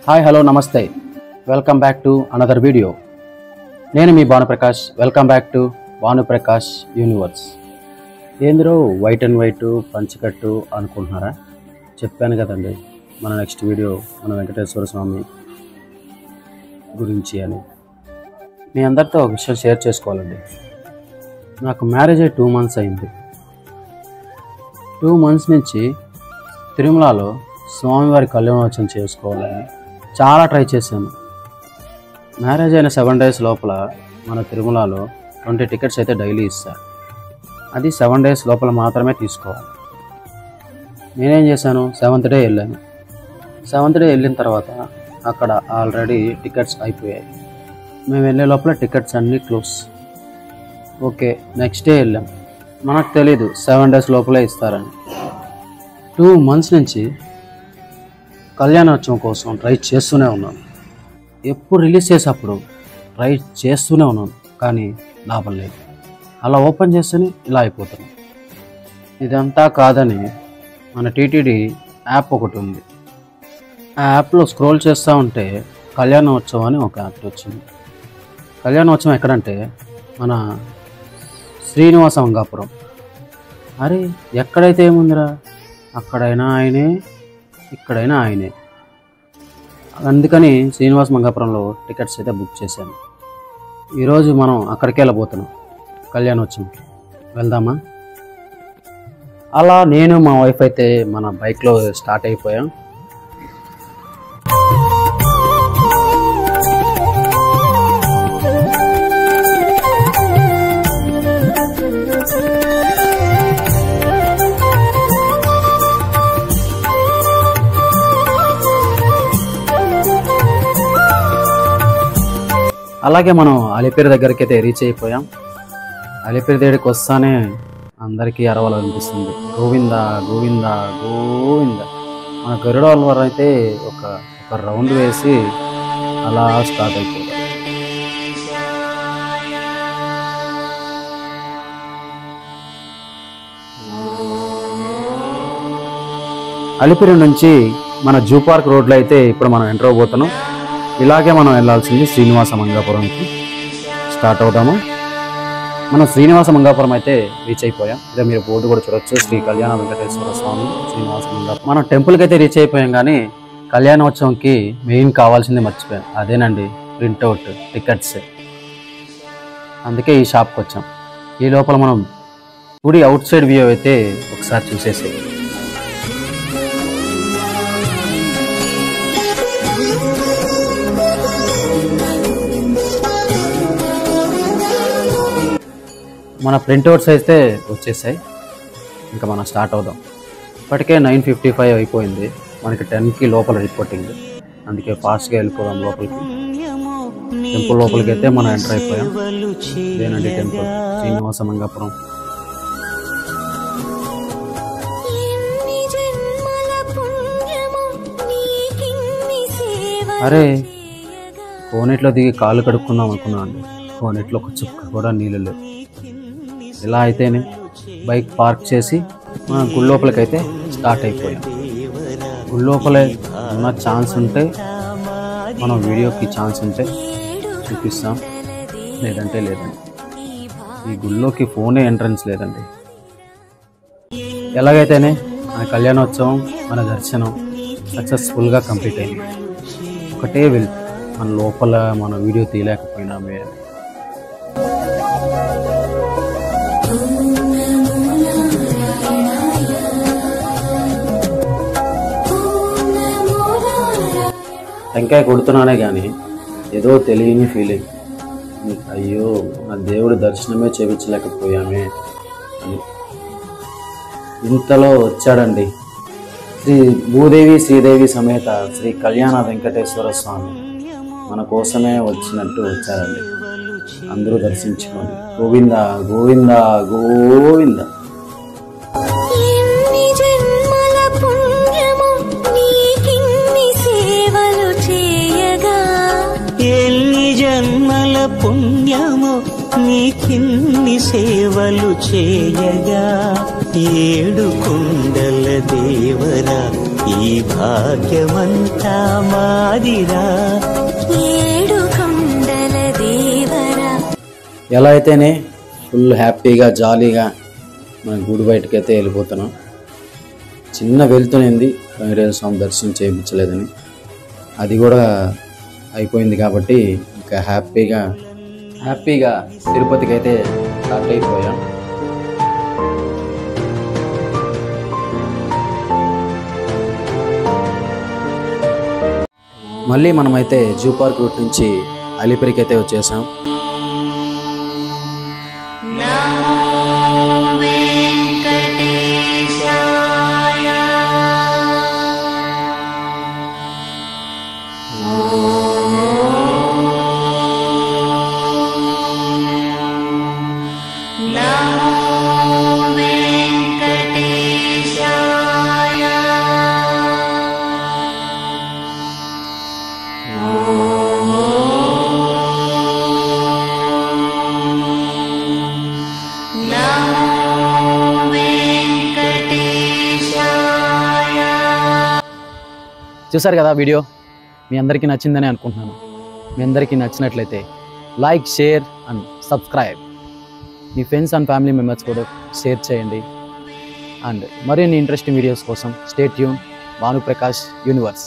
Hi hello నమస్తే welcome back to another video. నేను మీ Bhanuprakash. Welcome back to Bhanuprakash universe. ఏందిరో వైట్ అండ్ వైట్ పంచకట్టు అనుకుంటున్నారా? చెప్పాను కదండి మన నెక్స్ట్ వీడియో మన వెంకటేశ్వర స్వామి గురించి అని. మీ అందరితో ఒక విషయం షేర్ చేసుకోవాలండి. నాకు మ్యారేజ్ అయ్యి 2 months అయింది. 2 months నుంచి తిరుమలలో స్వామివారి కళ్యాణోత్సవం చేసుకోవాలని చాలా ట్రై చేశాను. మ్యారేజ్ అయిన 7 days లోపల మన తిరుమలలో 20 tickets అయితే డైలీ ఇస్తారు. అది 7 days లోపల మాత్రమే తీసుకోవాలి. నేనేం చేశాను, 7th day వెళ్ళాను. 7th day వెళ్ళిన తర్వాత అక్కడ ఆల్రెడీ టికెట్స్ అయిపోయాయి. మేము వెళ్ళే లోపల టికెట్స్ అన్నీ క్లోజ్. ఓకే, నెక్స్ట్ డే వెళ్ళాం. మనకు తెలీదు 7 days లోపలే ఇస్తారని. 2 months నుంచి కళ్యాణోత్సవం కోసం ట్రై చేస్తూనే ఉన్నాను. ఎప్పుడు రిలీజ్ చేసేప్పుడు ట్రై చేస్తూనే ఉన్నాను, కానీ లాభం లేదు. అలా ఓపెన్ చేస్తేనే ఇలా అయిపోతున్నాను. ఇదంతా కాదని మన టీటీడీ యాప్ ఒకటి ఉంది. ఆ యాప్లో స్క్రోల్ చేస్తూ ఉంటే కళ్యాణోత్సవం అని ఒక యాప్ వచ్చింది. కళ్యాణోత్సవం ఎక్కడంటే మన శ్రీనివాస మంగాపురం. అరే ఎక్కడైతే ఏముందిరా, అక్కడైనా ఆయనే ఇక్కడైనా ఆయనే. అందుకని శ్రీనివాస మంగాపురంలో టికెట్స్ అయితే బుక్ చేశాను. ఈరోజు మనం అక్కడికి వెళ్ళబోతున్నాం, కళ్యాణోత్సవంకి. వెళ్దామా? అలా నేను మా వైఫ్ అయితే మన బైక్లో స్టార్ట్ అయిపోయాం. అలాగే మనం అలిపిరి దగ్గరికి అయితే రీచ్ అయిపోయాం. అలిపిరి దగ్గరికి వస్తానే అందరికీ అరవలు అనిపిస్తుంది, గోవింద గోవింద గోవింద. మన గరుడ వారు అయితే ఒక రౌండ్ వేసి అలా స్టార్ట్ అయిపోయాం. అలిపిరి నుంచి మన జూ పార్క్ రోడ్లో అయితే ఇప్పుడు మనం ఎంటర్ అవబోతున్నాం. ఇలాగే మనం వెళ్ళాల్సింది శ్రీనివాస మంగాపురంకి. స్టార్ట్ అవుతాము. మనం శ్రీనివాస మంగాపురం అయితే రీచ్ అయిపోయాం. ఇదే మీరు బోర్డు కూడా చూడొచ్చు, శ్రీ కళ్యాణ వెంకటేశ్వర స్వామి శ్రీనివాస మంగాపురం. మనం టెంపుల్కి అయితే రీచ్ అయిపోయాం, కానీ కళ్యాణోత్సవంకి మెయిన్ కావాల్సింది మర్చిపోయాం. అదేనండి, ప్రింట్అవుట్ టికెట్స్. అందుకే ఈ షాప్కి వచ్చాం. ఈ లోపల మనం గుడి అవుట్ సైడ్ వ్యూ అయితే ఒకసారి చూసేసి మన ప్రింట్అవుట్స్ అయితే వచ్చేసాయి. ఇంకా మనం స్టార్ట్ అవుదాం. ఇప్పటికే 9:55 అయిపోయింది. మనకి 10కి లోపల రిపోర్టింగ్, అందుకే ఫాస్ట్గా వెళ్ళిపోదాం లోపలికి. టెంపుల్ లోపలికి అయితే మనం ఎంటర్ అయిపోయాం. ఇదేనండి టెంపుల్, శ్రీనివాస మంగాపురం. అరే కోనేట్లో దిగి కాళ్ళు కడుక్కుందాం అనుకున్నాను అండి. కోనేట్లో ఒక చుక్క కూడా నీళ్ళు లేవు. ఇలా అయితేనే బైక్ పార్క్ చేసి మన గుడి లోపలికి అయితే స్టార్ట్ అయిపోయాం. గుడి లోపలే ఉన్న ఛాన్స్ ఉంటే మనం వీడియోకి ఛాన్స్ ఉంటే చూపిస్తాం, లేదంటే లేదండి. ఈ గుడిలోకి ఫోనే ఎంట్రన్స్ లేదండి. ఎలాగైతేనే మన కళ్యాణోత్సవం, మన దర్శనం సక్సెస్ఫుల్గా కంప్లీట్ అయింది. ఒకటే మన లోపల మన వీడియో తీయలేకపోయినామే. టెంకాయ కొడుతున్నానే కానీ ఏదో తెలియని ఫీలింగ్. అయ్యో నా దేవుడి దర్శనమే చేయించలేకపోయామే అని. ఇంతలో వచ్చాడండి శ్రీ భూదేవి శ్రీదేవి సమేత శ్రీ కళ్యాణ వెంకటేశ్వర స్వామి. మన కోసమే వచ్చినట్టు వచ్చారండి. అందరూ దర్శించుకోండి. గోవింద గోవింద గోవింద. పుణ్యము నీకిన్ని సేవలు చేయగా, ఏడు కొండల దేవరా ఈ భాగ్యమంతా మాదిరా ఏడు కొండల దేవరా. ఎలా అయితేనే ఫుల్ హ్యాపీగా జాలీగా మన గుడి బయటకి అయితే వెళ్ళిపోతున్నాం. చిన్న వెళ్తునేది వెంకటేశ్వర స్వామి దర్శనం చేయించలేదని, అది కూడా అయిపోయింది కాబట్టి ఇంకా హ్యాపీగా తిరుపతికి అయితే స్టార్ట్ అయిపోయాం. మళ్ళీ మనమైతే జూ పార్క్ రూట్ నుంచి అలిపిరికి అయితే వచ్చేసాం. చూసారు కదా వీడియో, మీ అందరికీ నచ్చిందని అనుకుంటున్నాను. మీ అందరికీ నచ్చినట్లయితే like, share and subscribe. Me friends and family members కూడా షేర్ చేయండి. అండ్ మరిన్ని ఇంట్రెస్టింగ్ వీడియోస్ కోసం స్టే ట్యూన్. భానుప్రకాష్ యూనివర్స్.